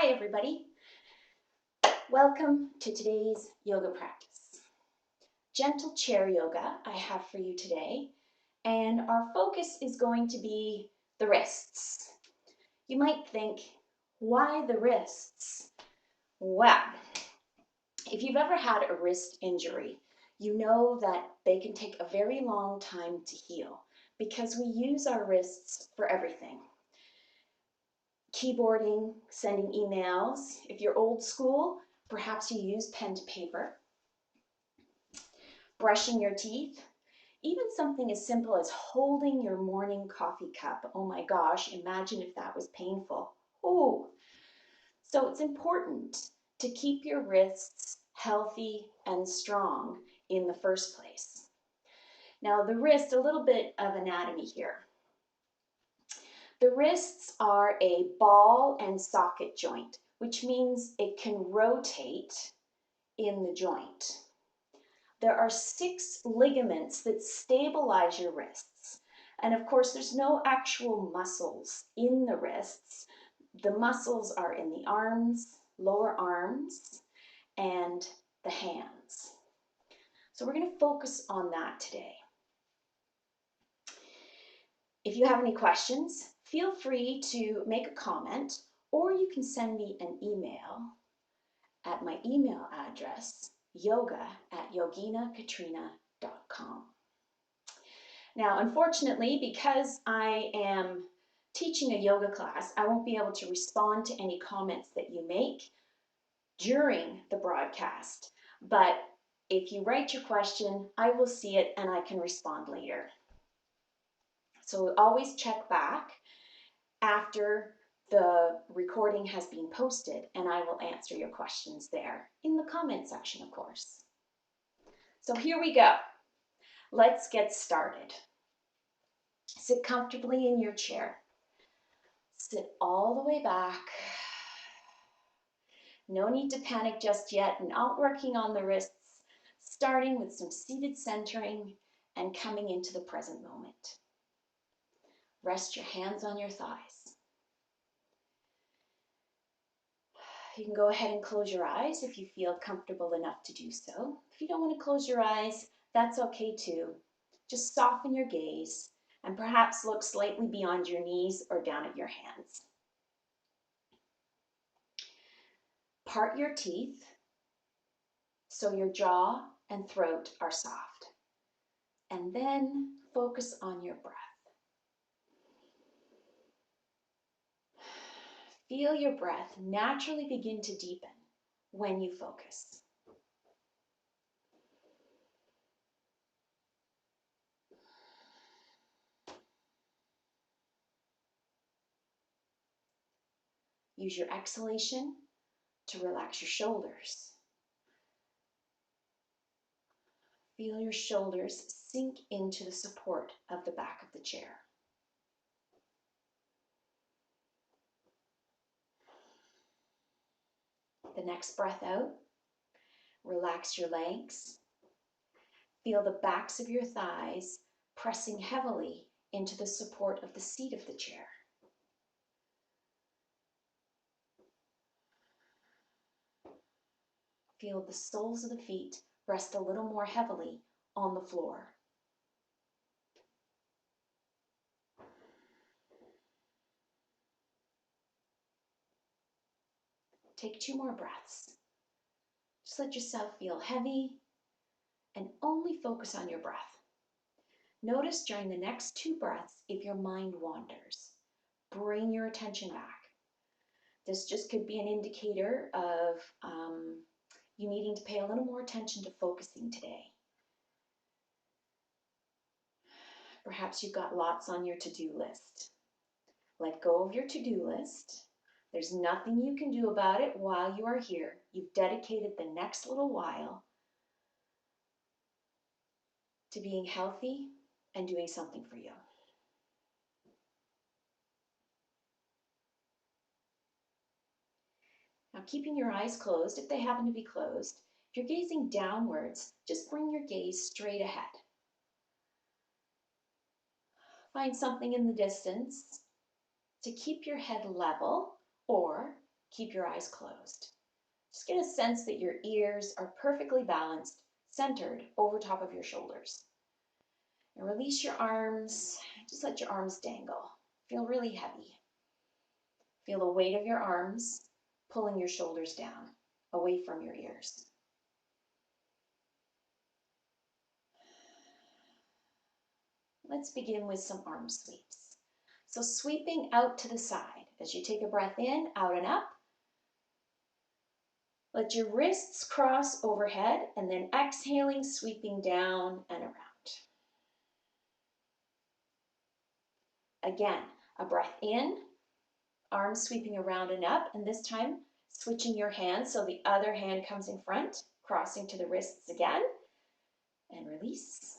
Hi everybody. Welcome to today's yoga practice. Gentle chair yoga I have for you today, and our focus is going to be the wrists. You might think, why the wrists? Well, if you've ever had a wrist injury, you know that they can take a very long time to heal because we use our wrists for everything. Keyboarding, sending emails. If you're old school, perhaps you use pen to paper. Brushing your teeth. Even something as simple as holding your morning coffee cup. Oh my gosh, imagine if that was painful. Oh, so it's important to keep your wrists healthy and strong in the first place. Now the wrist, a little bit of anatomy here. The wrists are a ball and socket joint, which means it can rotate in the joint. There are 6 ligaments that stabilize your wrists. And of course, there's no actual muscles in the wrists. The muscles are in the arms, lower arms, and the hands. So we're going to focus on that today. If you have any questions, feel free to make a comment, or you can send me an email at my email address, yoga@yoginakatrina.com. Now, unfortunately, because I am teaching a yoga class, I won't be able to respond to any comments that you make during the broadcast. But if you write your question, I will see it and I can respond later. So always check back after the recording has been posted and I will answer your questions there in the comment section, of course. So here we go. Let's get started. Sit comfortably in your chair. Sit all the way back. No need to panic just yet. Not working on the wrists, starting with some seated centering and coming into the present moment. Rest your hands on your thighs. You can go ahead and close your eyes if you feel comfortable enough to do so. If you don't want to close your eyes, that's okay too. Just soften your gaze and perhaps look slightly beyond your knees or down at your hands. Part your teeth so your jaw and throat are soft. And then focus on your breath. Feel your breath naturally begin to deepen when you focus. Use your exhalation to relax your shoulders. Feel your shoulders sink into the support of the back of the chair. The next breath out, relax your legs. Feel the backs of your thighs pressing heavily into the support of the seat of the chair. Feel the soles of the feet rest a little more heavily on the floor. Take 2 more breaths. Just let yourself feel heavy and only focus on your breath. Notice during the next 2 breaths if your mind wanders. Bring your attention back. This just could be an indicator of you needing to pay a little more attention to focusing today. Perhaps you've got lots on your to-do list. Let go of your to-do list. There's nothing you can do about it while you are here. You've dedicated the next little while to being healthy and doing something for you. Now, keeping your eyes closed, if they happen to be closed, if you're gazing downwards, just bring your gaze straight ahead. Find something in the distance to keep your head level, or keep your eyes closed. Just get a sense that your ears are perfectly balanced, centered over top of your shoulders. And release your arms. Just let your arms dangle. Feel really heavy. Feel the weight of your arms pulling your shoulders down, away from your ears. Let's begin with some arm sweeps. So sweeping out to the side. As you take a breath in, out and up. Let your wrists cross overhead and then exhaling, sweeping down and around. Again, a breath in, arms sweeping around and up, and this time switching your hands so the other hand comes in front, crossing to the wrists again, and release.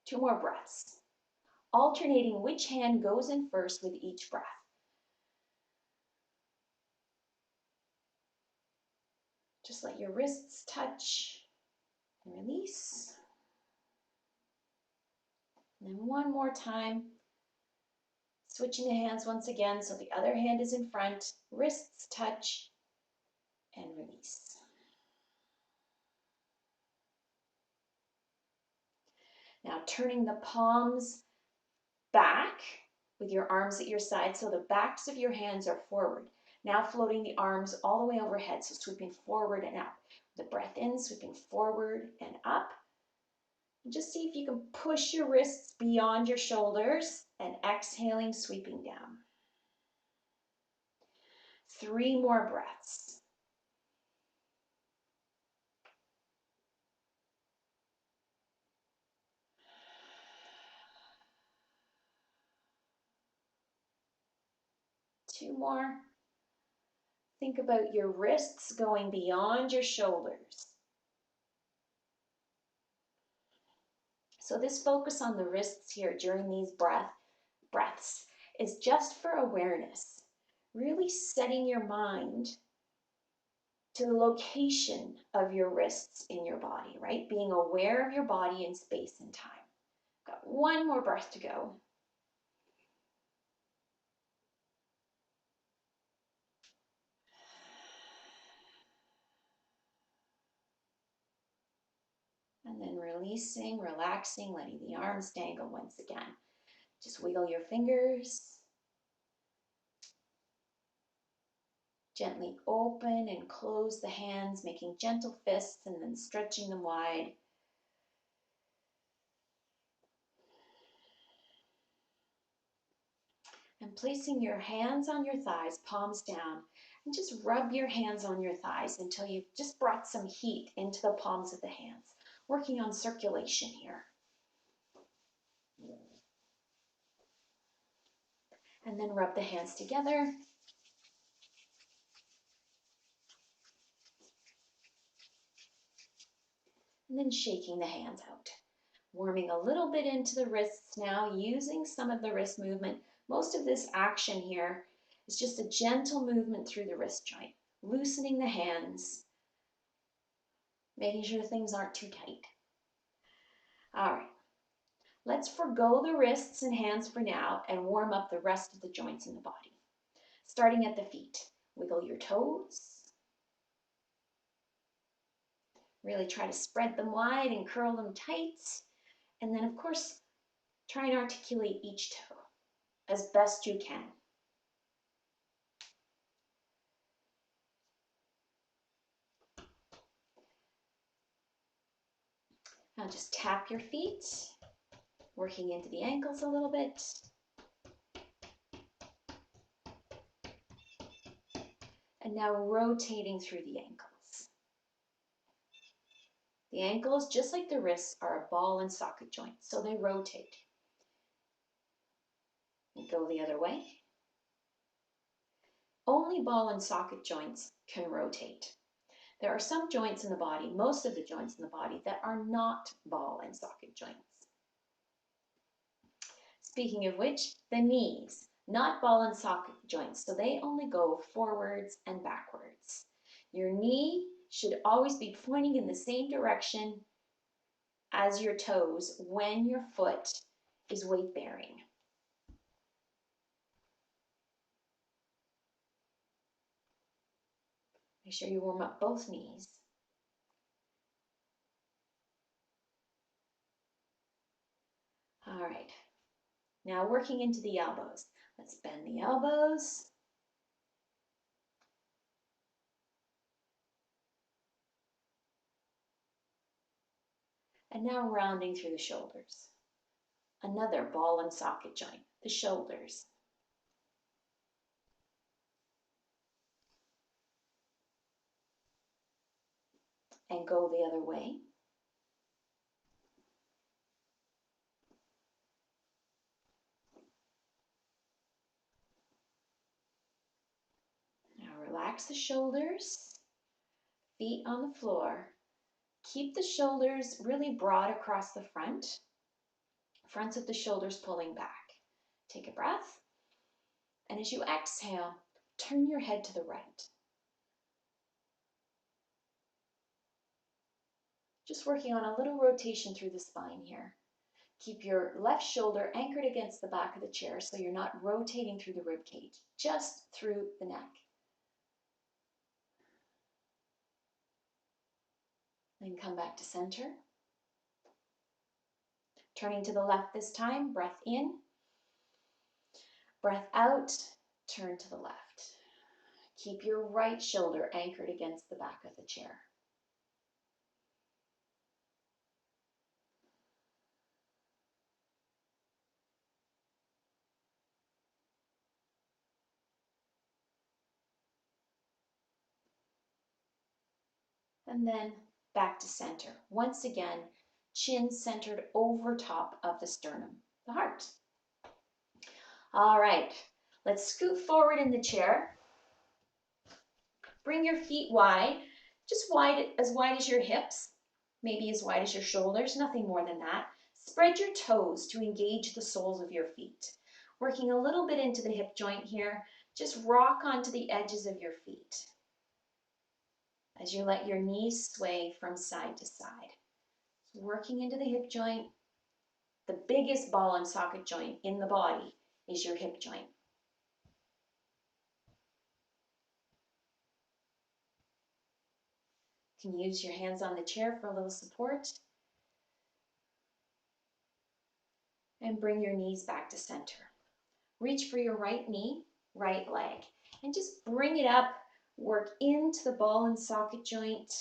2 more breaths, alternating which hand goes in first with each breath. Just let your wrists touch and release. And then one more time, switching the hands once again so the other hand is in front, wrists touch and release. Now turning the palms back with your arms at your side so the backs of your hands are forward. Now floating the arms all the way overhead, so sweeping forward and up. The breath in, sweeping forward and up. And just see if you can push your wrists beyond your shoulders and exhaling, sweeping down. 3 more breaths. Two more. Think about your wrists going beyond your shoulders. So this focus on the wrists here during these breaths is just for awareness, really setting your mind to the location of your wrists in your body, right? Being aware of your body in space and time. Got 1 more breath to go. And then releasing, relaxing, letting the arms dangle once again. Just wiggle your fingers. Gently open and close the hands, making gentle fists and then stretching them wide. And placing your hands on your thighs, palms down, and just rub your hands on your thighs until you've just brought some heat into the palms of the hands, working on circulation here. And then rub the hands together. And then shaking the hands out. Warming a little bit into the wrists now, using some of the wrist movement. Most of this action here is just a gentle movement through the wrist joint, loosening the hands, making sure things aren't too tight. All right, let's forgo the wrists and hands for now and warm up the rest of the joints in the body. Starting at the feet, wiggle your toes. Really try to spread them wide and curl them tight. And then, of course, try and articulate each toe as best you can. Now just tap your feet, working into the ankles a little bit. And now rotating through the ankles. The ankles, just like the wrists, are a ball and socket joint, so they rotate. And go the other way. Only ball and socket joints can rotate. There are some joints in the body, most of the joints in the body, that are not ball and socket joints. Speaking of which, the knees, not ball and socket joints, so they only go forwards and backwards. Your knee should always be pointing in the same direction as your toes when your foot is weight bearing. Make sure you warm up both knees. All right, now working into the elbows. Let's bend the elbows. And now rounding through the shoulders. Another ball and socket joint, the shoulders. And go the other way. Now relax the shoulders, feet on the floor. Keep the shoulders really broad across the fronts of the shoulders pulling back. Take a breath, and as you exhale, turn your head to the right. Just working on a little rotation through the spine here. Keep your left shoulder anchored against the back of the chair so you're not rotating through the rib cage, just through the neck. Then come back to center. Turning to the left this time, breath in, breath out, turn to the left. Keep your right shoulder anchored against the back of the chair. And then back to center. Once again, chin centered over top of the sternum, the heart. All right, let's scoot forward in the chair. Bring your feet wide, just as wide as your hips, maybe as wide as your shoulders, nothing more than that. Spread your toes to engage the soles of your feet. Working a little bit into the hip joint here, just rock onto the edges of your feet as you let your knees sway from side to side. Working into the hip joint. The biggest ball and socket joint in the body is your hip joint. You can use your hands on the chair for a little support. And bring your knees back to center. Reach for your right knee, right leg, and just bring it up. Work into the ball and socket joint.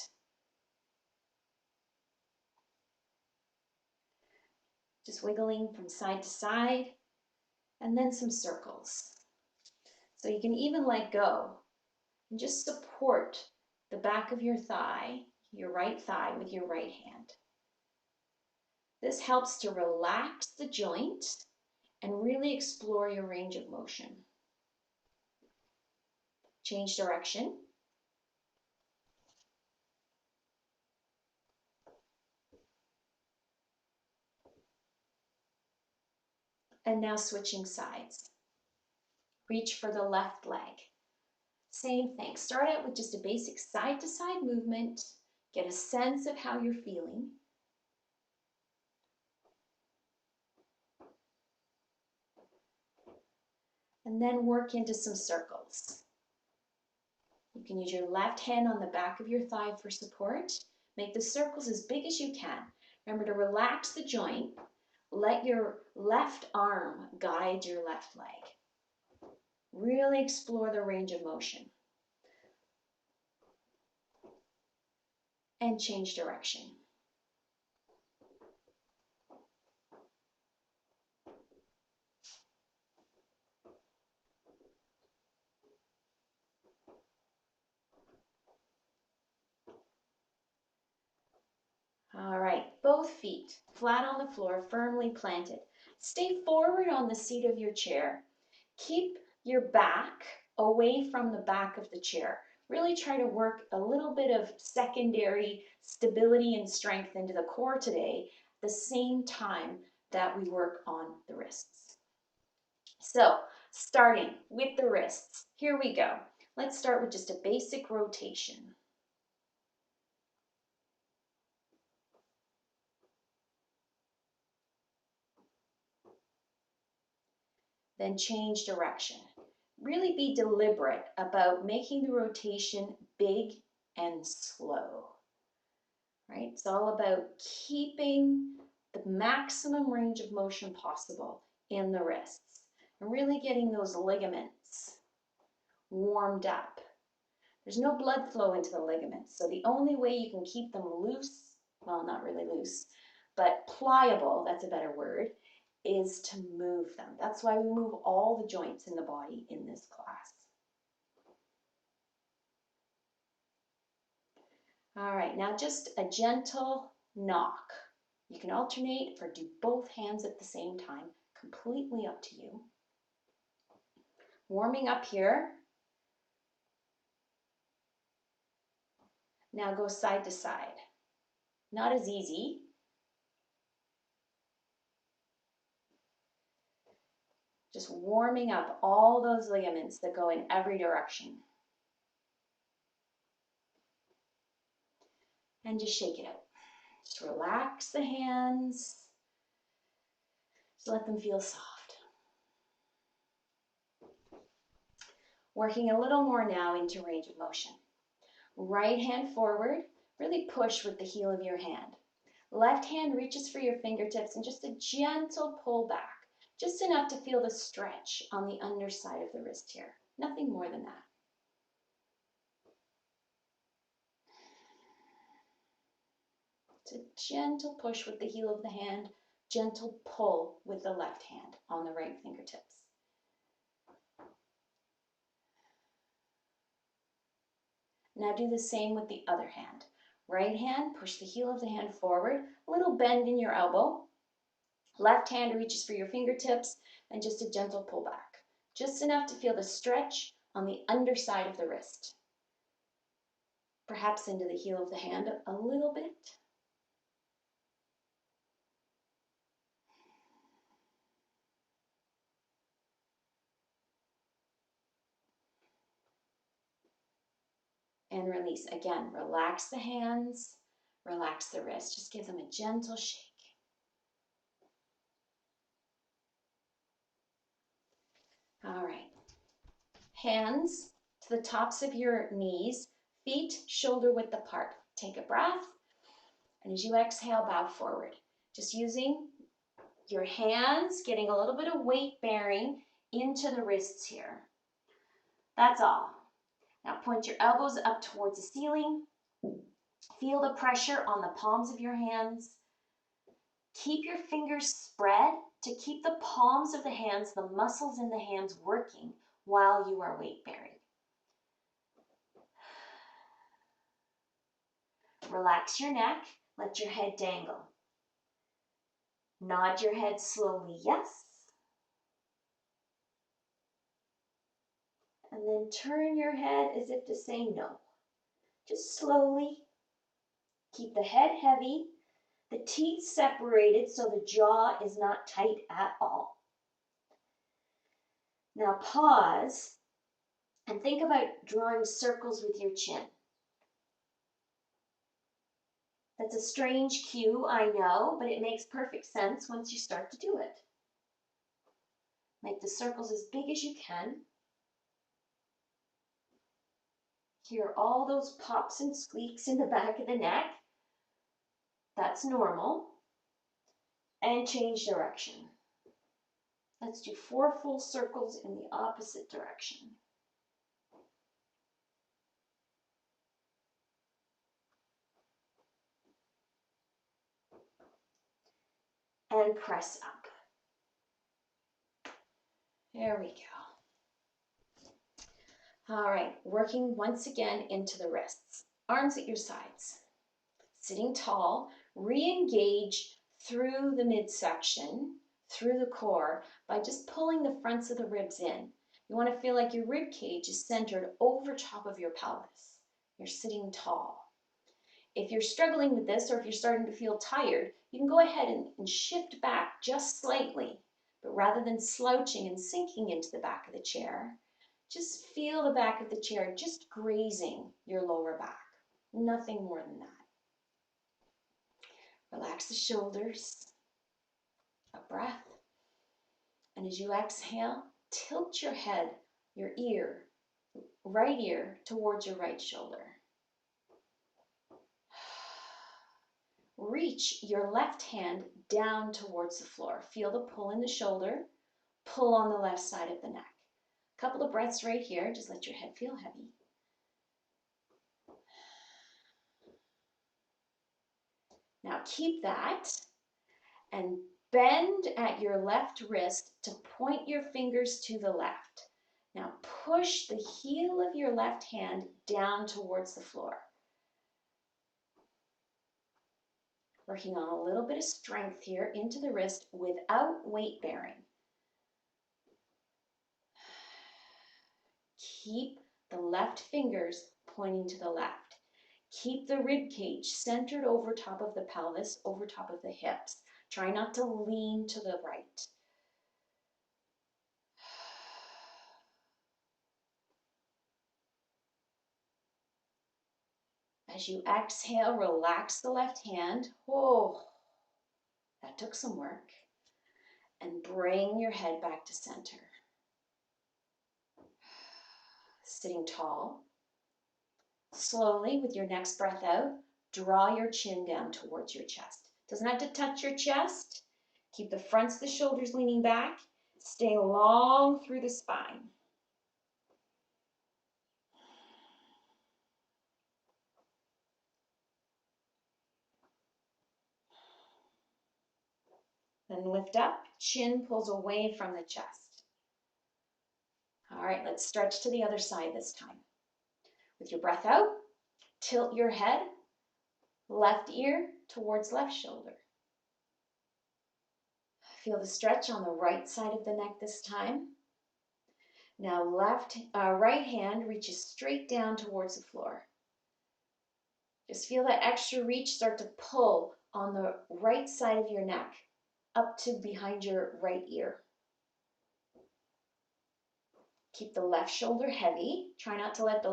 Just wiggling from side to side, and then some circles. So you can even let go and just support the back of your thigh, your right thigh, with your right hand. This helps to relax the joint and really explore your range of motion. Change direction. And now switching sides. Reach for the left leg. Same thing. Start out with just a basic side-to-side movement. Get a sense of how you're feeling. And then work into some circles. You can use your left hand on the back of your thigh for support. Make the circles as big as you can. Remember to relax the joint. Let your left arm guide your left leg. Really explore the range of motion. And change direction. All right, both feet flat on the floor, firmly planted. Stay forward on the seat of your chair. Keep your back away from the back of the chair. Really try to work a little bit of secondary stability and strength into the core today, at the same time that we work on the wrists. So, starting with the wrists, here we go. Let's start with just a basic rotation. Then change direction. Really be deliberate about making the rotation big and slow, right? It's all about keeping the maximum range of motion possible in the wrists and really getting those ligaments warmed up. There's no blood flow into the ligaments, so the only way you can keep them loose, well, not really loose, but pliable, that's a better word, is to move them. That's why we move all the joints in the body in this class. All right, now just a gentle knock. You can alternate or do both hands at the same time, completely up to you. Warming up here. Now go side to side. Not as easy. Just warming up all those ligaments that go in every direction. And just shake it out. Just relax the hands. Just let them feel soft. Working a little more now into range of motion. Right hand forward, really push with the heel of your hand. Left hand reaches for your fingertips and just a gentle pull back. Just enough to feel the stretch on the underside of the wrist here. Nothing more than that. It's a gentle push with the heel of the hand, gentle pull with the left hand on the right fingertips. Now do the same with the other hand. Right hand, push the heel of the hand forward, a little bend in your elbow. Left hand reaches for your fingertips and just a gentle pull back. Just enough to feel the stretch on the underside of the wrist. Perhaps into the heel of the hand a little bit. And release. Again, relax the hands, relax the wrist. Just give them a gentle shake. All right. Hands to the tops of your knees, feet shoulder width apart. Take a breath, and as you exhale, bow forward. Just using your hands, getting a little bit of weight bearing into the wrists here. That's all. Now point your elbows up towards the ceiling. Feel the pressure on the palms of your hands. Keep your fingers spread to keep the palms of the hands, the muscles in the hands working while you are weight bearing. Relax your neck, let your head dangle. Nod your head slowly, yes. And then turn your head as if to say no. Just slowly. Keep the head heavy, the teeth separated so the jaw is not tight at all. Now pause and think about drawing circles with your chin. That's a strange cue, I know, but it makes perfect sense once you start to do it. Make the circles as big as you can. Hear all those pops and squeaks in the back of the neck. That's normal. And change direction. Let's do 4 full circles in the opposite direction. And press up. There we go. All right, working once again into the wrists. Arms at your sides. Sitting tall, re-engage through the midsection, through the core, by just pulling the fronts of the ribs in. You want to feel like your rib cage is centered over top of your pelvis. You're sitting tall. If you're struggling with this, or if you're starting to feel tired, you can go ahead and shift back just slightly. But rather than slouching and sinking into the back of the chair, just feel the back of the chair just grazing your lower back. Nothing more than that. Relax the shoulders. A breath. And as you exhale, tilt your head, your ear, right ear towards your right shoulder. reach your left hand down towards the floor. Feel the pull in the shoulder, pull on the left side of the neck. A couple of breaths right here. Just let your head feel heavy. Now keep that and bend at your left wrist to point your fingers to the left. Now push the heel of your left hand down towards the floor. Working on a little bit of strength here into the wrist without weight bearing. Keep the left fingers pointing to the left. Keep the rib cage centered over top of the pelvis, over top of the hips. Try not to lean to the right. As you exhale, relax the left hand. Oh, that took some work. And bring your head back to center. Sitting tall. Slowly, with your next breath out, draw your chin down towards your chest. Doesn't have to touch your chest. Keep the fronts of the shoulders leaning back. Stay long through the spine. Then lift up, chin pulls away from the chest. All right, let's stretch to the other side this time. With your breath out, tilt your head, left ear towards left shoulder. Feel the stretch on the right side of the neck this time. Now right hand reaches straight down towards the floor. Just feel that extra reach start to pull on the right side of your neck, up to behind your right ear. Keep the left shoulder heavy. Try not to let the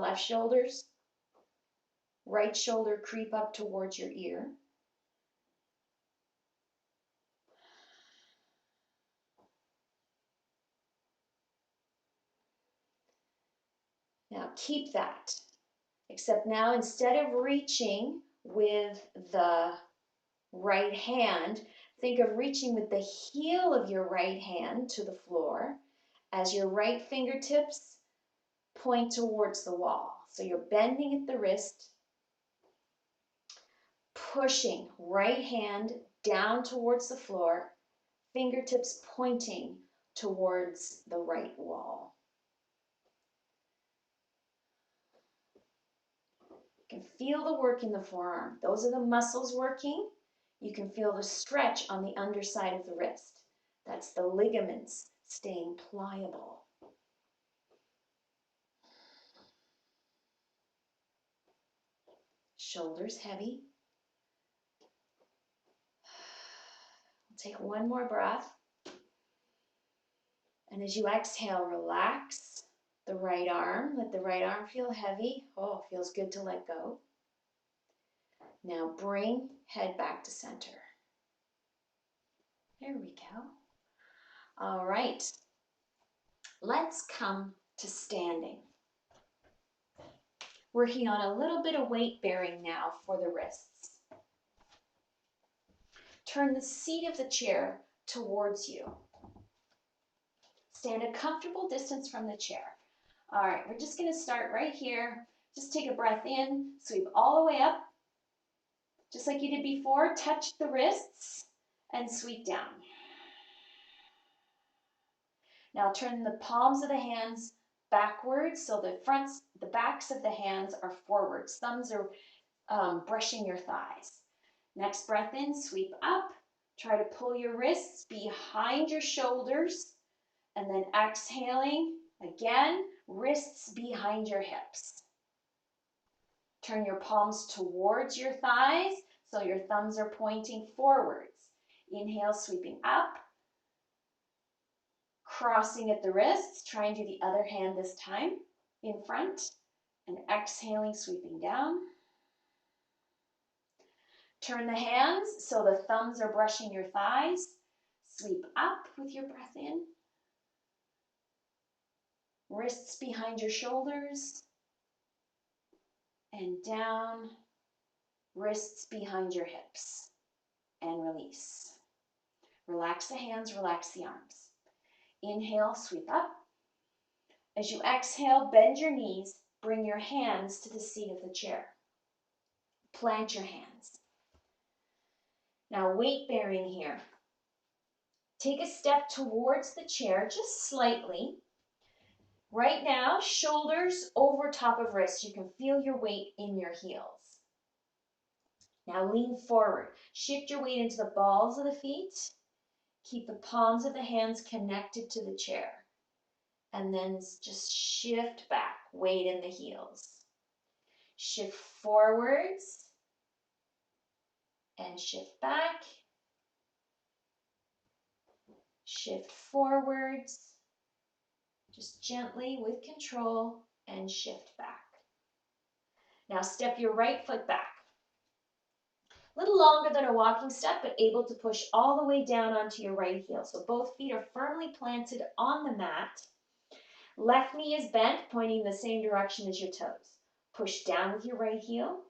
right shoulder creep up towards your ear. Now keep that, except now instead of reaching with the right hand, think of reaching with the heel of your right hand to the floor as your right fingertips point towards the wall. So you're bending at the wrist, pushing right hand down towards the floor, fingertips pointing towards the right wall. You can feel the work in the forearm. Those are the muscles working. You can feel the stretch on the underside of the wrist. That's the ligaments staying pliable. Shoulders heavy. Take one more breath. And as you exhale, relax the right arm. Let the right arm feel heavy. Oh, feels good to let go. Now bring head back to center. There we go. All right. Let's come to standing. Working on a little bit of weight bearing now for the wrists. Turn the seat of the chair towards you. Stand a comfortable distance from the chair. All right, we're just going to start right here. Just take a breath in, sweep all the way up. Just like you did before, touch the wrists and sweep down. Now turn the palms of the hands backwards so the backs of the hands are forwards. Thumbs are brushing your thighs. Next breath in, sweep up. Try to pull your wrists behind your shoulders. And then exhaling, again, wrists behind your hips. Turn your palms towards your thighs so your thumbs are pointing forwards. Inhale, sweeping up. Crossing at the wrists. Try and do the other hand this time in front. And exhaling, sweeping down. Turn the hands so the thumbs are brushing your thighs. Sweep up with your breath in. Wrists behind your shoulders. And down, wrists behind your hips. and release. Relax the hands, relax the arms. Inhale, sweep up. As you exhale, bend your knees, bring your hands to the seat of the chair. Plant your hands. Now weight bearing here. Take a step towards the chair, just slightly. Right now, shoulders over top of wrists. You can feel your weight in your heels. Now lean forward. Shift your weight into the balls of the feet. Keep the palms of the hands connected to the chair. And then just shift back, weight in the heels. Shift forwards and shift back. Shift forwards, just gently with control, and shift back. Now step your right foot back. A little longer than a walking step, but able to push all the way down onto your right heel. So both feet are firmly planted on the mat. Left knee is bent, pointing the same direction as your toes. Push down with your right heel.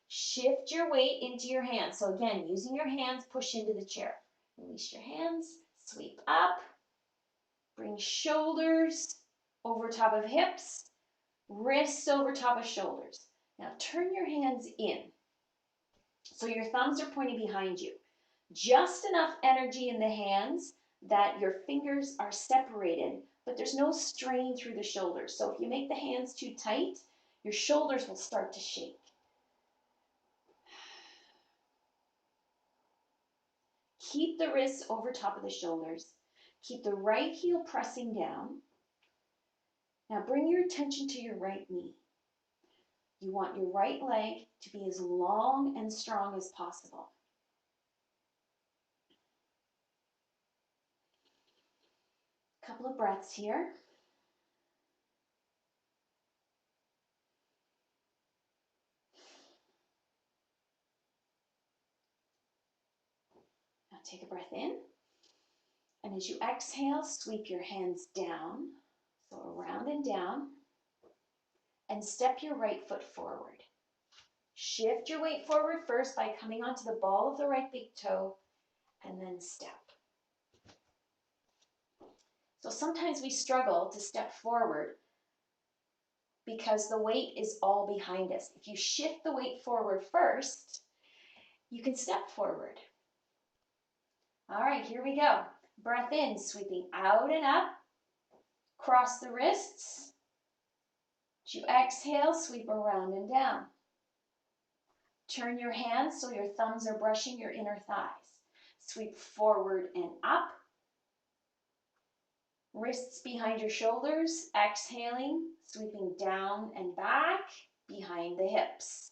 Shift your weight into your hands. So again, using your hands, push into the chair. Release your hands, sweep up. Bring shoulders over top of hips, wrists over top of shoulders. Now turn your hands in. So your thumbs are pointing behind you. Just enough energy in the hands that your fingers are separated, but there's no strain through the shoulders. So if you make the hands too tight, your shoulders will start to shake. Keep the wrists over top of the shoulders. Keep the right heel pressing down. Now bring your attention to your right knee. You want your right leg to be as long and strong as possible. A couple of breaths here. Now take a breath in. And as you exhale, sweep your hands down, so around and down, and step your right foot forward. Shift your weight forward first by coming onto the ball of the right big toe, and then step. So sometimes we struggle to step forward because the weight is all behind us. If you shift the weight forward first, you can step forward. All right, here we go. Breath in, sweeping out and up. Cross the wrists. As you exhale, sweep around and down. Turn your hands so your thumbs are brushing your inner thighs. Sweep forward and up. Wrists behind your shoulders. Exhaling, sweeping down and back behind the hips.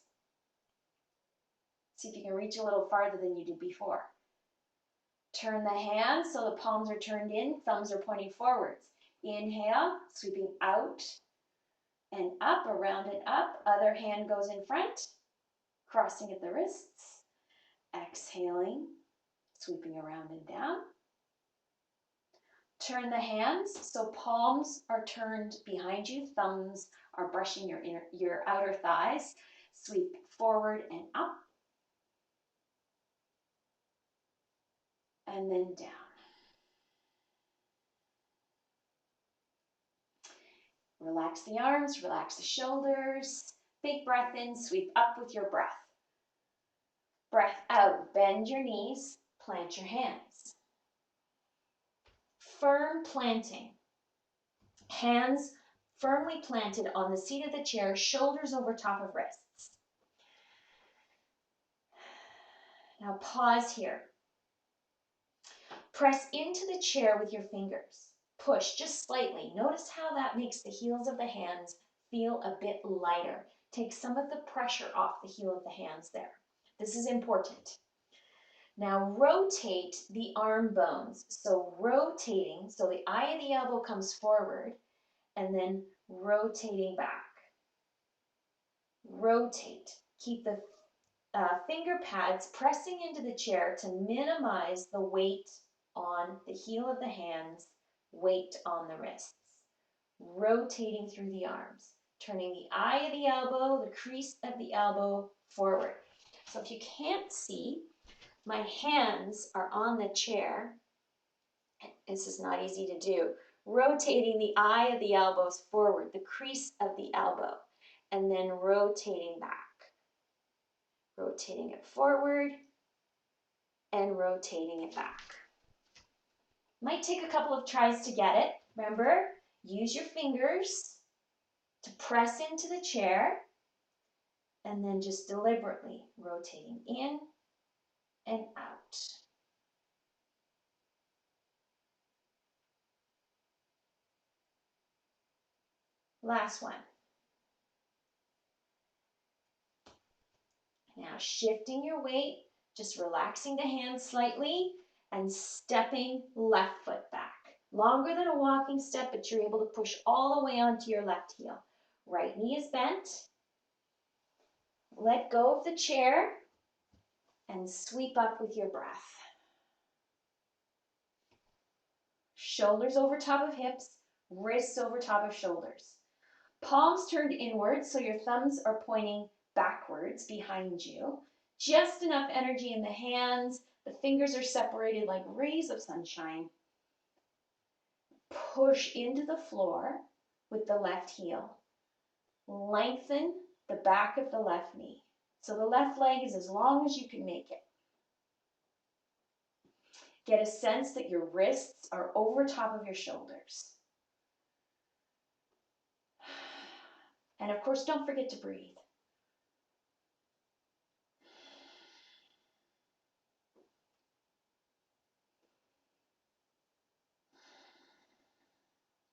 See if you can reach a little farther than you did before. Turn the hands so the palms are turned in, thumbs are pointing forwards. Inhale, sweeping out and up, around and up. Other hand goes in front, crossing at the wrists. Exhaling, sweeping around and down. Turn the hands so palms are turned behind you, thumbs are brushing your outer thighs. Sweep forward and up. And then down. Relax the arms, relax the shoulders. Big breath in, sweep up with your breath. Breath out, bend your knees, plant your hands. Firm planting. Hands firmly planted on the seat of the chair, shoulders over top of wrists. Now pause here. Press into the chair with your fingers. Push just slightly. Notice how that makes the heels of the hands feel a bit lighter. Take some of the pressure off the heel of the hands there. This is important. Now rotate the arm bones. So rotating, so the eye of the elbow comes forward and then rotating back. Rotate. Keep the finger pads pressing into the chair to minimize the weight on the heel of the hands, weight on the wrists. Rotating through the arms, turning the eye of the elbow, the crease of the elbow forward. So if you can't see, My hands are on the chair. This is not easy to do. Rotating the eye of the elbows forward, the crease of the elbow, and then rotating back. Rotating it forward and rotating it back. Might take a couple of tries to get it. Remember, use your fingers to press into the chair and then just deliberately rotating in and out. Last one. Now shifting your weight, just relaxing the hands slightly and stepping left foot back. Longer than a walking step, but you're able to push all the way onto your left heel. Right knee is bent. Let go of the chair and sweep up with your breath. Shoulders over top of hips, wrists over top of shoulders. Palms turned inward, so your thumbs are pointing backwards behind you. Just enough energy in the hands. The fingers are separated like rays of sunshine. Push into the floor with the left heel. Lengthen the back of the left knee. So the left leg is as long as you can make it. Get a sense that your wrists are over top of your shoulders. And of course, don't forget to breathe.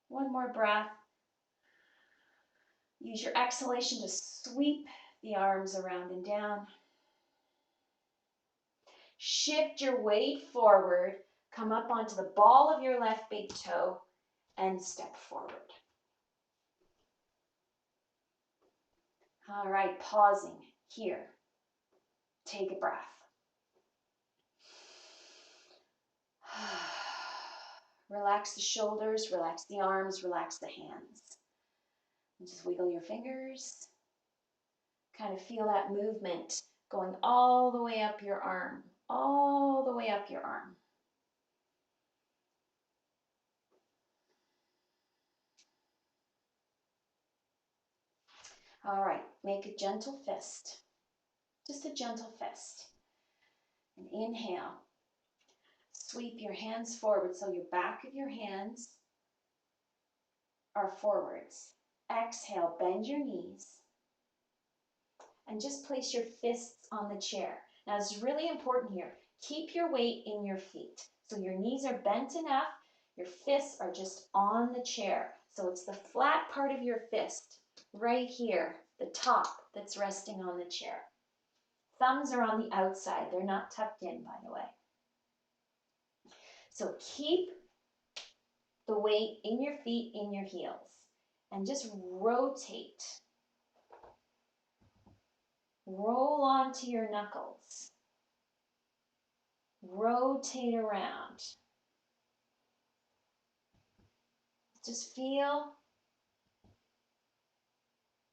One more breath. Use your exhalation to sweep the arms around and down. Shift your weight forward. Come up onto the ball of your left big toe and step forward. All right, pausing here. Take a breath. Relax the shoulders, relax the arms, relax the hands. And just wiggle your fingers. Kind of feel that movement going all the way up your arm, all the way up your arm. All right, make a gentle fist, just a gentle fist. And inhale, sweep your hands forward so your back of your hands are forwards. Exhale, bend your knees and just place your fists on the chair. Now it's really important here, keep your weight in your feet. So your knees are bent enough, your fists are just on the chair. So it's the flat part of your fist right here, the top that's resting on the chair. Thumbs are on the outside. They're not tucked in, by the way. So keep the weight in your feet, in your heels, and just rotate. Roll onto your knuckles. Rotate around. Just feel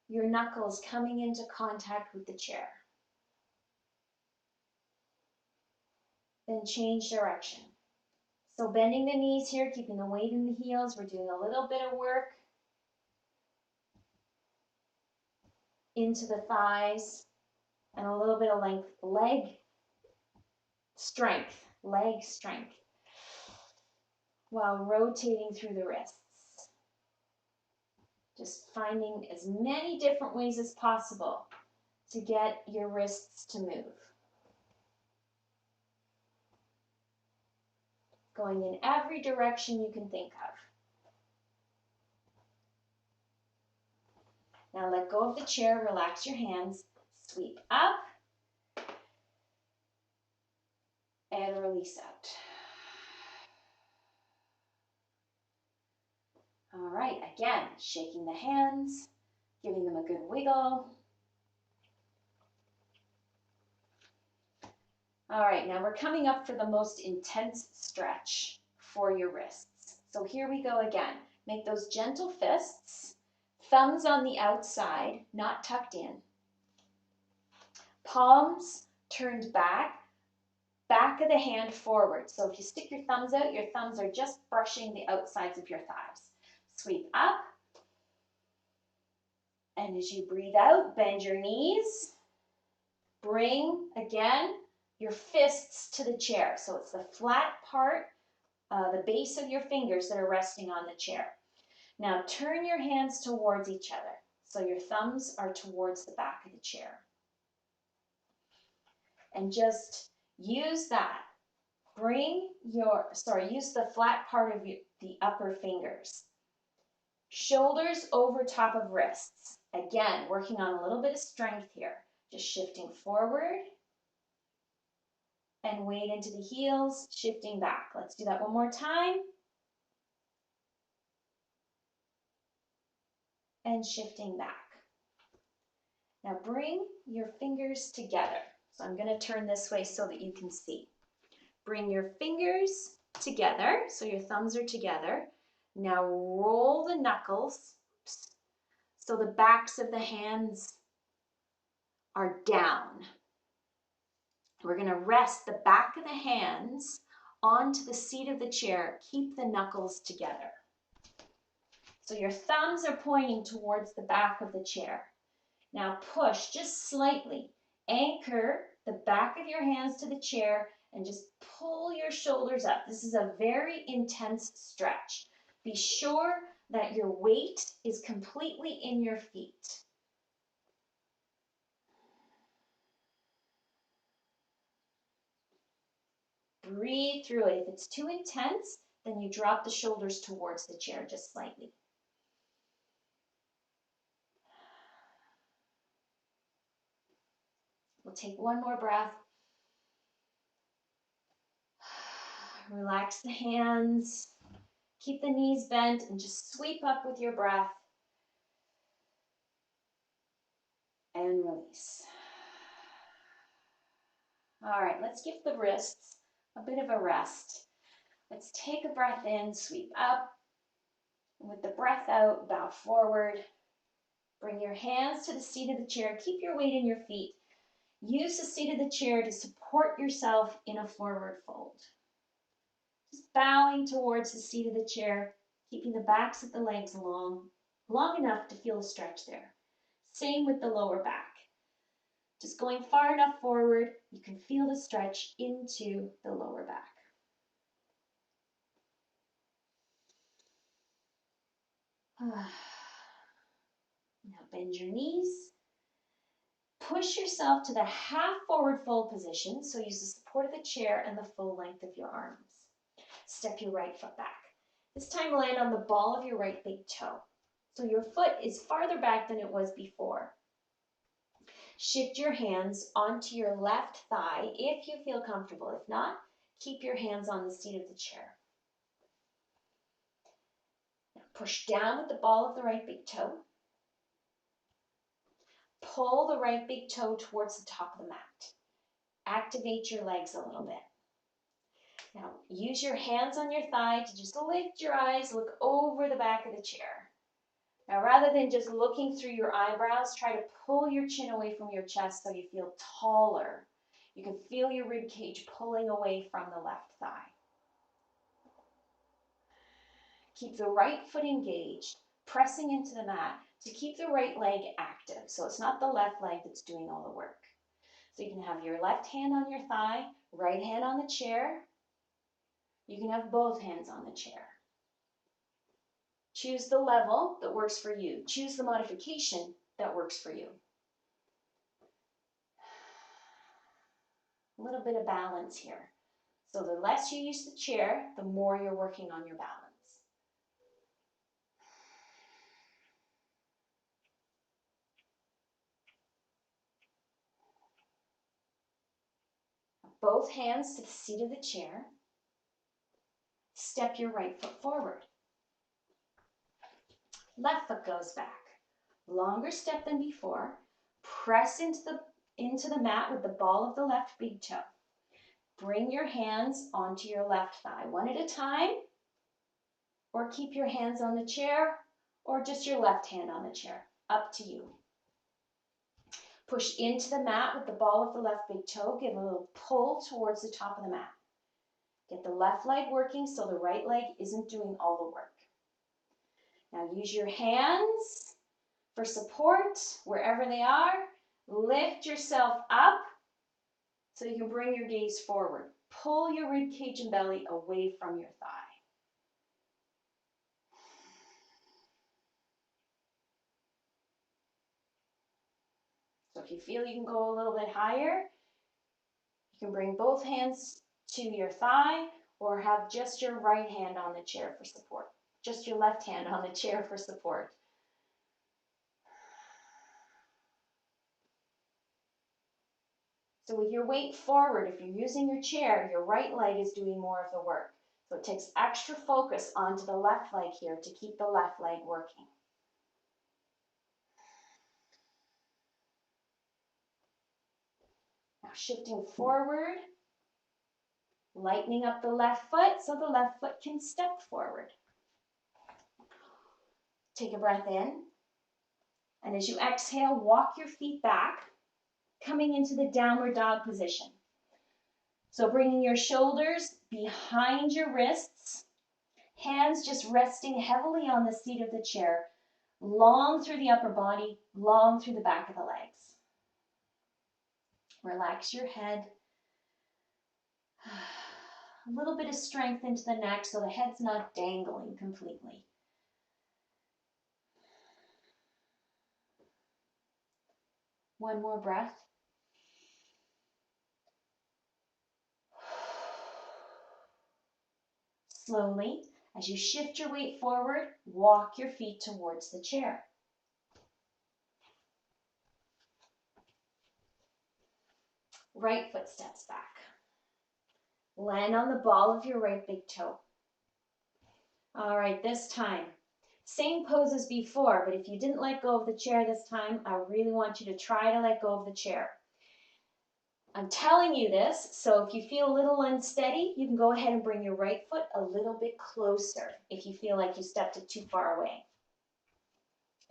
your knuckles coming into contact with the chair. Then change direction. So bending the knees here, keeping the weight in the heels. We're doing a little bit of work into the thighs and a little bit of length, leg strength, while rotating through the wrists. Just finding as many different ways as possible to get your wrists to move. Going in every direction you can think of. Now let go of the chair, relax your hands, sweep up, and release out. All right, again, shaking the hands, giving them a good wiggle. All right, now we're coming up for the most intense stretch for your wrists. So here we go again. Make those gentle fists, thumbs on the outside, not tucked in. Palms turned back, back of the hand forward. So if you stick your thumbs out, your thumbs are just brushing the outsides of your thighs. Sweep up. And as you breathe out, bend your knees. Bring, again, your fists to the chair. So it's the flat part, the base of your fingers that are resting on the chair. Now turn your hands towards each other. So your thumbs are towards the back of the chair. And just use that. Use the flat part of the upper fingers. Shoulders over top of wrists. Again, working on a little bit of strength here. Just shifting forward and weight into the heels, shifting back. Let's do that one more time. And shifting back. Now bring your fingers together. So I'm going to turn this way so that you can see. Bring your fingers together, so your thumbs are together. Now roll the knuckles so the backs of the hands are down. We're going to rest the back of the hands onto the seat of the chair. Keep the knuckles together. So your thumbs are pointing towards the back of the chair. Now push just slightly. Anchor the back of your hands to the chair and just pull your shoulders up. This is a very intense stretch. Be sure that your weight is completely in your feet. Breathe through it. If it's too intense, then you drop the shoulders towards the chair just slightly. We'll take one more breath. Relax the hands. Keep the knees bent and just sweep up with your breath. And release. All right, let's give the wrists a bit of a rest. Let's take a breath in, sweep up. With the breath out, bow forward. Bring your hands to the seat of the chair. Keep your weight in your feet. Use the seat of the chair to support yourself in a forward fold. Just bowing towards the seat of the chair, keeping the backs of the legs long enough to feel a stretch there. Same with the lower back. Just going far enough forward, you can feel the stretch into the lower back. Now bend your knees. Push yourself to the half forward fold position, so use the support of the chair and the full length of your arms. Step your right foot back. This time land on the ball of your right big toe. So your foot is farther back than it was before. Shift your hands onto your left thigh if you feel comfortable. If not, keep your hands on the seat of the chair. Now push down with the ball of the right big toe. Pull the right big toe towards the top of the mat. Activate your legs a little bit. Now use your hands on your thigh to just lift your eyes, look over the back of the chair. Now rather than just looking through your eyebrows, try to pull your chin away from your chest so you feel taller. You can feel your rib cage pulling away from the left thigh. Keep the right foot engaged, pressing into the mat to keep the right leg active. So it's not the left leg that's doing all the work. So you can have your left hand on your thigh, right hand on the chair. You can have both hands on the chair. Choose the level that works for you. Choose the modification that works for you. A little bit of balance here. So the less you use the chair, the more you're working on your balance. Both hands to the seat of the chair. Step your right foot forward. Left foot goes back. Longer step than before. Press into the mat with the ball of the left big toe. Bring your hands onto your left thigh, one at a time, or keep your hands on the chair, or just your left hand on the chair. Up to you. Push into the mat with the ball of the left big toe. Give a little pull towards the top of the mat. Get the left leg working so the right leg isn't doing all the work. Now use your hands for support wherever they are. Lift yourself up so you can bring your gaze forward. Pull your rib cage and belly away from your thigh. So if you feel you can go a little bit higher, you can bring both hands to your thigh or have just your right hand on the chair for support. Just your left hand on the chair for support. So with your weight forward, if you're using your chair, your right leg is doing more of the work. So it takes extra focus onto the left leg here to keep the left leg working. Now shifting forward, lightening up the left foot so the left foot can step forward. Take a breath in. And as you exhale, walk your feet back, coming into the downward dog position. So bringing your shoulders behind your wrists, hands just resting heavily on the seat of the chair, long through the upper body, long through the back of the legs. Relax your head. A little bit of strength into the neck so the head's not dangling completely. One more breath. Slowly, as you shift your weight forward, walk your feet towards the chair. Right foot steps back. Land on the ball of your right big toe. All right, this time, same pose as before, but if you didn't let go of the chair this time, I really want you to try to let go of the chair. I'm telling you this, so if you feel a little unsteady, you can go ahead and bring your right foot a little bit closer if you feel like you stepped it too far away.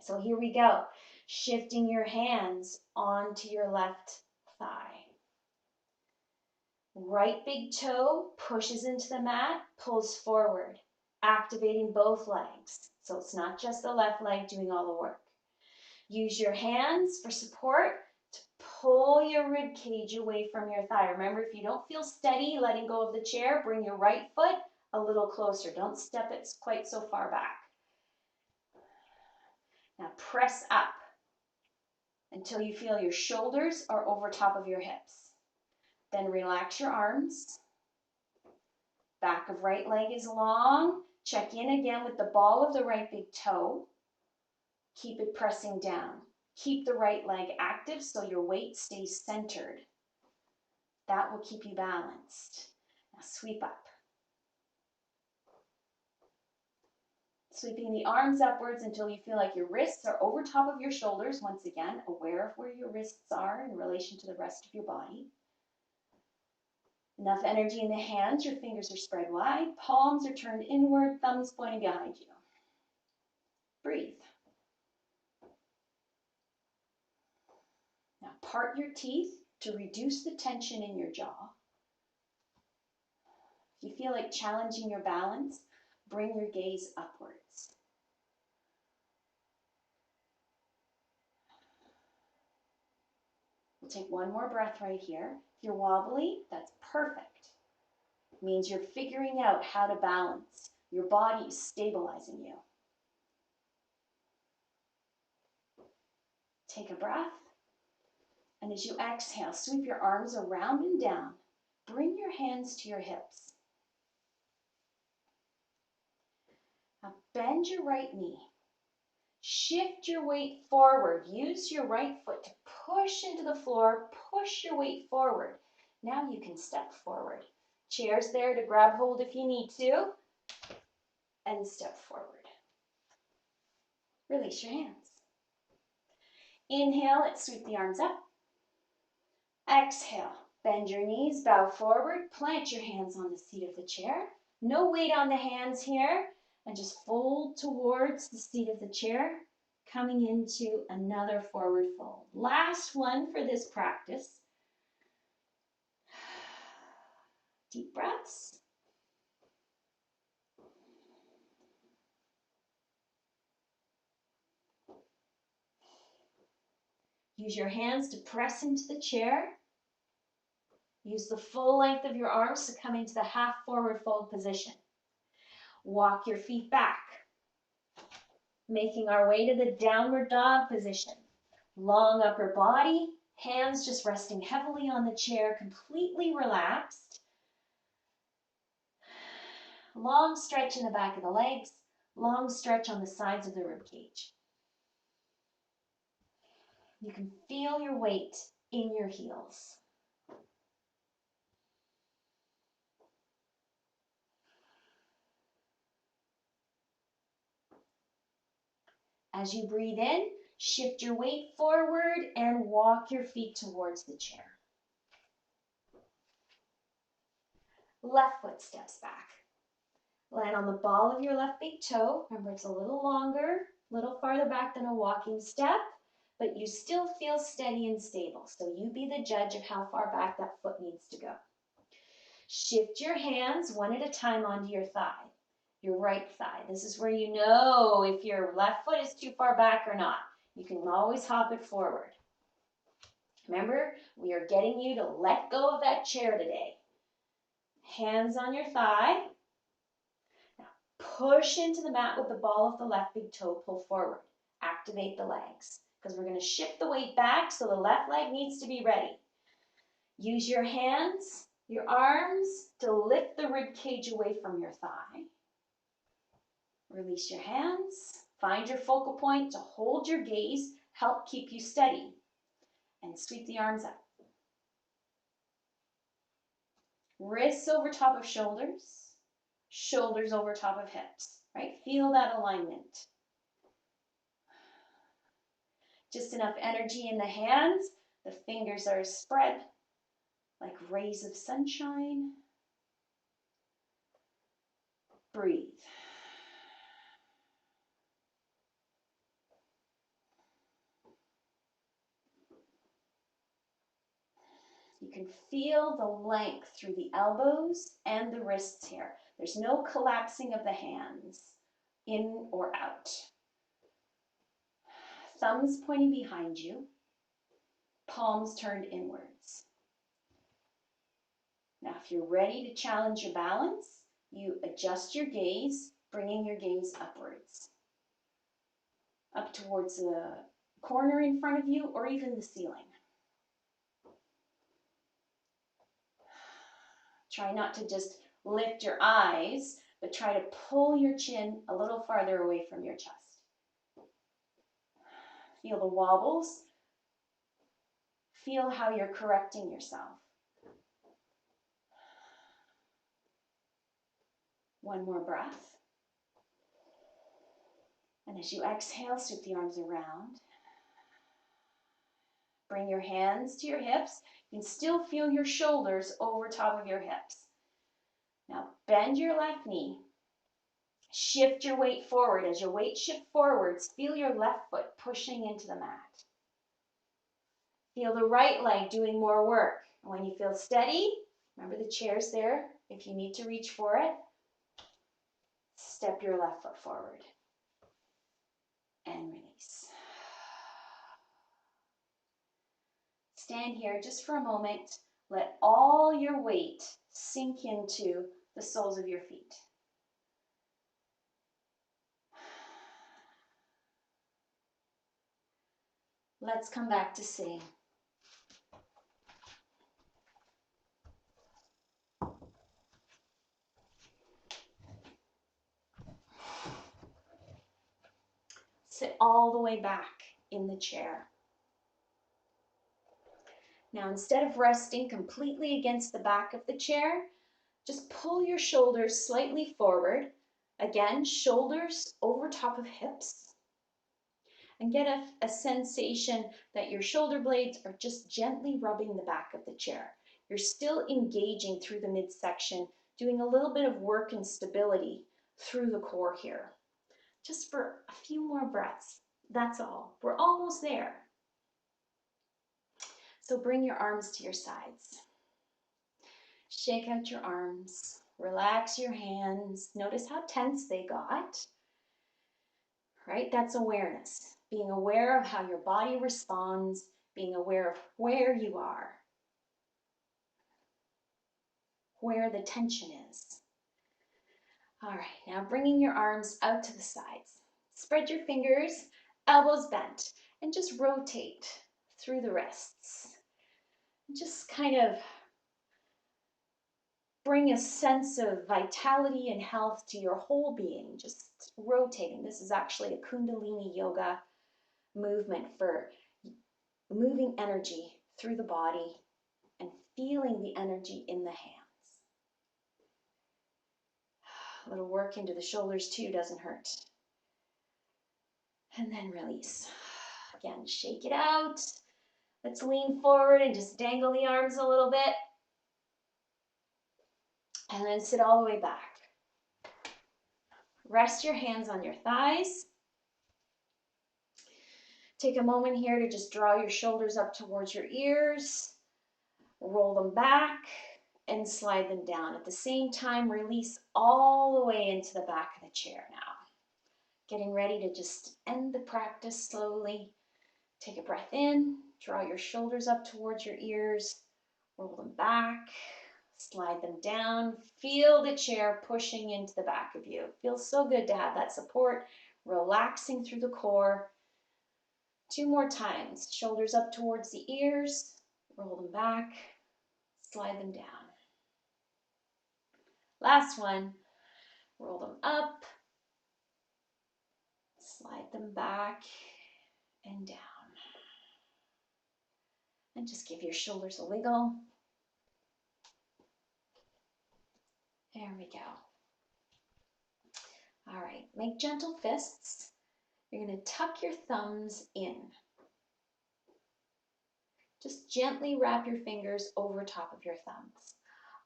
So here we go, shifting your hands onto your left thigh. Right big toe pushes into the mat, pulls forward, activating both legs. So it's not just the left leg doing all the work. Use your hands for support to pull your rib cage away from your thigh. Remember, if you don't feel steady letting go of the chair, bring your right foot a little closer. Don't step it quite so far back. Now press up until you feel your shoulders are over top of your hips. Then relax your arms. Back of right leg is long. Check in again with the ball of the right big toe. Keep it pressing down. Keep the right leg active so your weight stays centered. That will keep you balanced. Now sweep up. Sweeping the arms upwards until you feel like your wrists are over top of your shoulders. Once again, aware of where your wrists are in relation to the rest of your body. Enough energy in the hands, your fingers are spread wide, palms are turned inward, thumbs pointing behind you. Breathe. Now part your teeth to reduce the tension in your jaw. If you feel like challenging your balance, bring your gaze upwards. We'll take one more breath right here. If you're wobbly, that's perfect. It means you're figuring out how to balance. Your body is stabilizing you. Take a breath. And as you exhale, sweep your arms around and down. Bring your hands to your hips. Now bend your right knee. Shift your weight forward. Use your right foot to push into the floor. Push your weight forward. Now you can step forward. Chair's there to grab hold if you need to. And step forward. Release your hands. Inhale, let's sweep the arms up. Exhale, bend your knees, bow forward, plant your hands on the seat of the chair. No weight on the hands here, and just fold towards the seat of the chair. coming into another forward fold. Last one for this practice. Deep breaths. Use your hands to press into the chair. Use the full length of your arms to come into the half forward fold position. Walk your feet back, making our way to the downward dog position. Long upper body, hands just resting heavily on the chair, completely relaxed. Long stretch in the back of the legs, long stretch on the sides of the rib cage. You can feel your weight in your heels. As you breathe in, shift your weight forward and walk your feet towards the chair. Left foot steps back. Land on the ball of your left big toe. Remember, it's a little longer, a little farther back than a walking step, but you still feel steady and stable. So you be the judge of how far back that foot needs to go. Shift your hands one at a time onto your thigh, your right thigh. This is where you know if your left foot is too far back or not. You can always hop it forward. Remember, we are getting you to let go of that chair today. Hands on your thigh. Now push into the mat with the ball of the left big toe, pull forward. Activate the legs because we're going to shift the weight back so the left leg needs to be ready. Use your hands, your arms to lift the rib cage away from your thigh. Release your hands. Find your focal point to hold your gaze, help keep you steady. And sweep the arms up. Wrists over top of shoulders, shoulders over top of hips, right? Feel that alignment. Just enough energy in the hands. The fingers are spread like rays of sunshine. Breathe. You can feel the length through the elbows and the wrists here. There's no collapsing of the hands in or out. Thumbs pointing behind you, palms turned inwards. Now, if you're ready to challenge your balance, you adjust your gaze, bringing your gaze upwards, up towards the corner in front of you or even the ceiling. Try not to just lift your eyes, but try to pull your chin a little farther away from your chest. Feel the wobbles. Feel how you're correcting yourself. One more breath. And as you exhale, sweep the arms around. Bring your hands to your hips. You can still feel your shoulders over top of your hips. Now bend your left knee. Shift your weight forward. As your weight shifts forwards, feel your left foot pushing into the mat. Feel the right leg doing more work. And when you feel steady, remember the chair's there if you need to reach for it. Step your left foot forward and release. Stand here just for a moment. Let all your weight sink into the soles of your feet. Let's come back to sitting. Sit all the way back in the chair. Now, instead of resting completely against the back of the chair, just pull your shoulders slightly forward. Again, shoulders over top of hips. And get a sensation that your shoulder blades are just gently rubbing the back of the chair. You're still engaging through the midsection, doing a little bit of work and stability through the core here. Just for a few more breaths. That's all. We're almost there. So bring your arms to your sides. Shake out your arms. Relax your hands. Notice how tense they got. Right? That's awareness. Being aware of how your body responds, being aware of where you are, where the tension is. All right, now bringing your arms out to the sides. Spread your fingers, elbows bent, and just rotate through the wrists. Just kind of bring a sense of vitality and health to your whole being, just rotating. This is actually a Kundalini yoga movement for moving energy through the body and feeling the energy in the hands. A little work into the shoulders too doesn't hurt. And then release. Again, shake it out. Let's lean forward and just dangle the arms a little bit. And then sit all the way back. Rest your hands on your thighs. Take a moment here to just draw your shoulders up towards your ears. Roll them back and slide them down. At the same time, release all the way into the back of the chair now. Getting ready to just end the practice slowly. Take a breath in, draw your shoulders up towards your ears, roll them back, slide them down. Feel the chair pushing into the back of you. It feels so good to have that support, relaxing through the core. 2 more times. Shoulders up towards the ears, roll them back, slide them down. Last one. Roll them up, slide them back and down. And just give your shoulders a wiggle. There we go. All right, make gentle fists. You're going to tuck your thumbs in. Just gently wrap your fingers over top of your thumbs.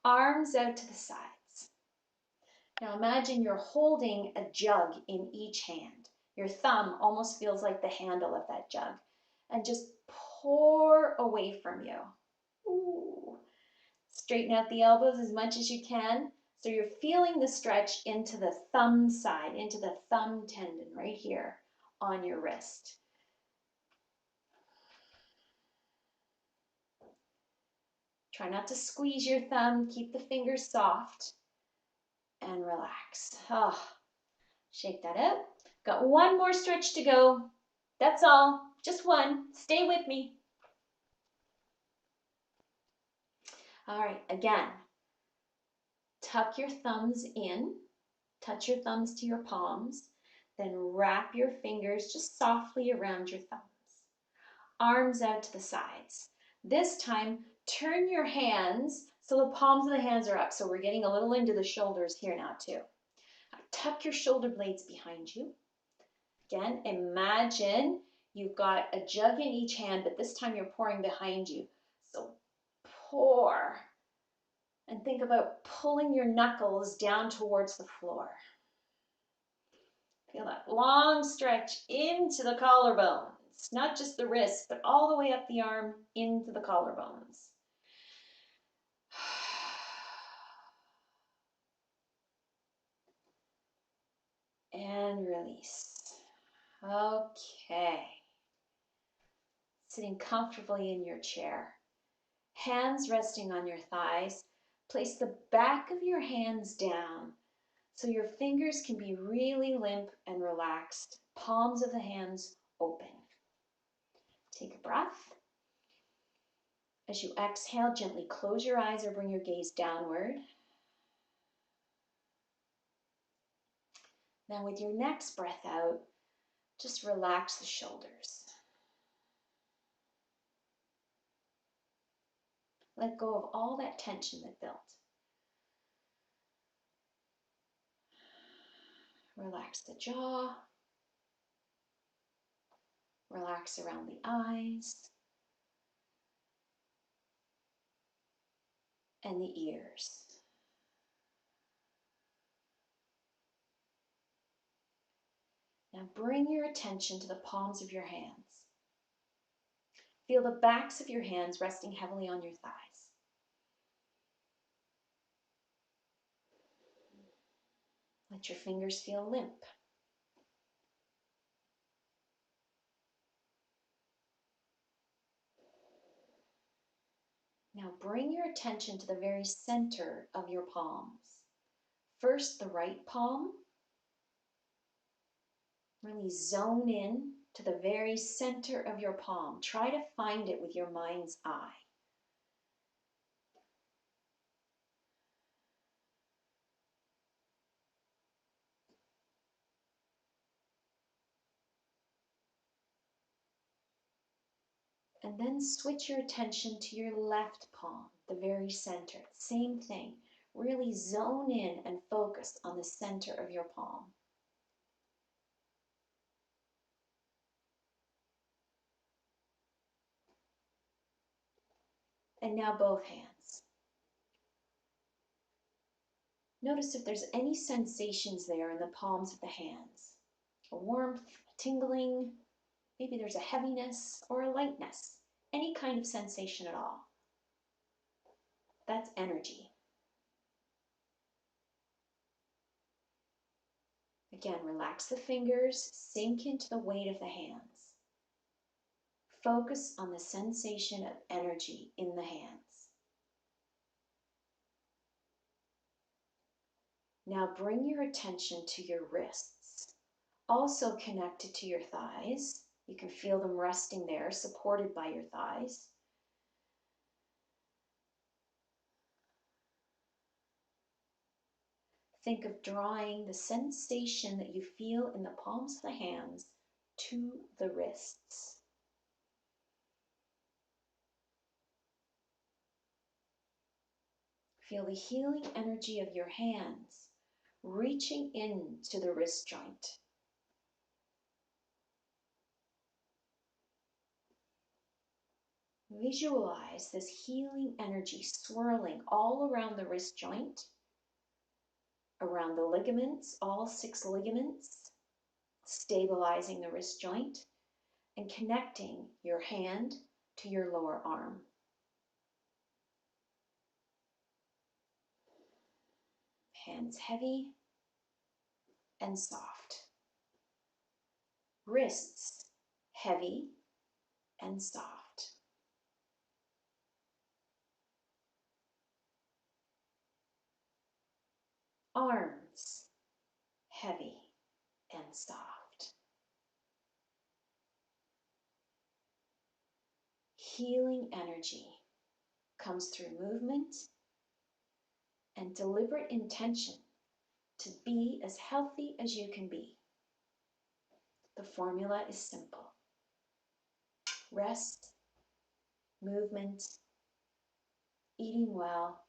Arms out to the sides. Now imagine you're holding a jug in each hand. Your thumb almost feels like the handle of that jug. And just pour away from you. Ooh. Straighten out the elbows as much as you can. So you're feeling the stretch into the thumb side, into the thumb tendon right here on your wrist. Try not to squeeze your thumb. Keep the fingers soft and relax. Oh, shake that out. Got one more stretch to go. That's all. Just one. Stay with me. All right, again. Tuck your thumbs in. Touch your thumbs to your palms. Then wrap your fingers just softly around your thumbs. Arms out to the sides. This time, turn your hands so the palms of the hands are up. So we're getting a little into the shoulders here now too. Tuck your shoulder blades behind you. Again, imagine you've got a jug in each hand, but this time you're pouring behind you. So pour. And think about pulling your knuckles down towards the floor. Feel that long stretch into the collarbones. Not just the wrist, but all the way up the arm into the collarbones. And release. Okay. Sitting comfortably in your chair. Hands resting on your thighs. Place the back of your hands down so your fingers can be really limp and relaxed. Palms of the hands open. Take a breath. As you exhale, gently close your eyes or bring your gaze downward. Now with your next breath out, just relax the shoulders. Let go of all that tension that built. Relax the jaw. Relax around the eyes and the ears. Now bring your attention to the palms of your hands. Feel the backs of your hands resting heavily on your thighs. Let your fingers feel limp. Now bring your attention to the very center of your palms. First, the right palm. Really zone in to the very center of your palm. Try to find it with your mind's eye. And then switch your attention to your left palm, the very center. Same thing. Really zone in and focus on the center of your palm. And now both hands. Notice if there's any sensations there in the palms of the hands. A warmth, a tingling, maybe there's a heaviness or a lightness. Any kind of sensation at all. That's energy. Again, relax the fingers, sink into the weight of the hands. Focus on the sensation of energy in the hands. Now bring your attention to your wrists, also connected to your thighs. You can feel them resting there, supported by your thighs. Think of drawing the sensation that you feel in the palms of the hands to the wrists. Feel the healing energy of your hands reaching into the wrist joint. Visualize this healing energy swirling all around the wrist joint, around the ligaments, all 6 ligaments, stabilizing the wrist joint and connecting your hand to your lower arm. Hands heavy and soft. Wrists heavy and soft. Arms heavy and soft. Healing energy comes through movement and deliberate intention to be as healthy as you can be. The formula is simple. Rest, movement, eating well,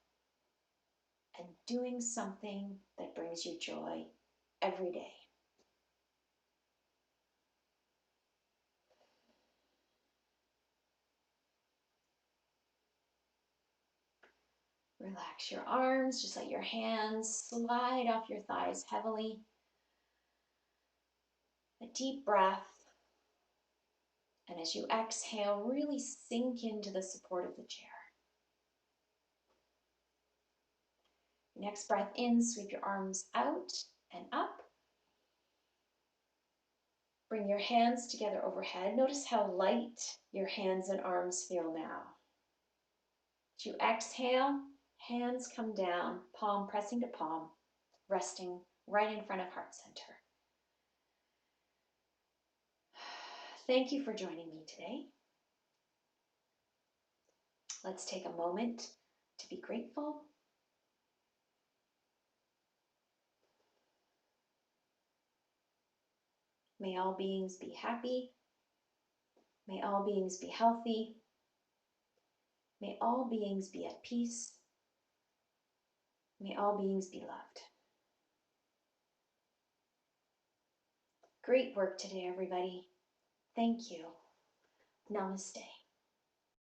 and doing something that brings you joy every day. Relax your arms, just let your hands slide off your thighs heavily. A deep breath. And as you exhale, really sink into the support of the chair. Next breath in, sweep your arms out and up. Bring your hands together overhead. Notice how light your hands and arms feel now. As you exhale, hands come down, palm pressing to palm, resting right in front of heart center. Thank you for joining me today. Let's take a moment to be grateful. May all beings be happy. May all beings be healthy. May all beings be at peace. May all beings be loved. Great work today, everybody. Thank you. Namaste.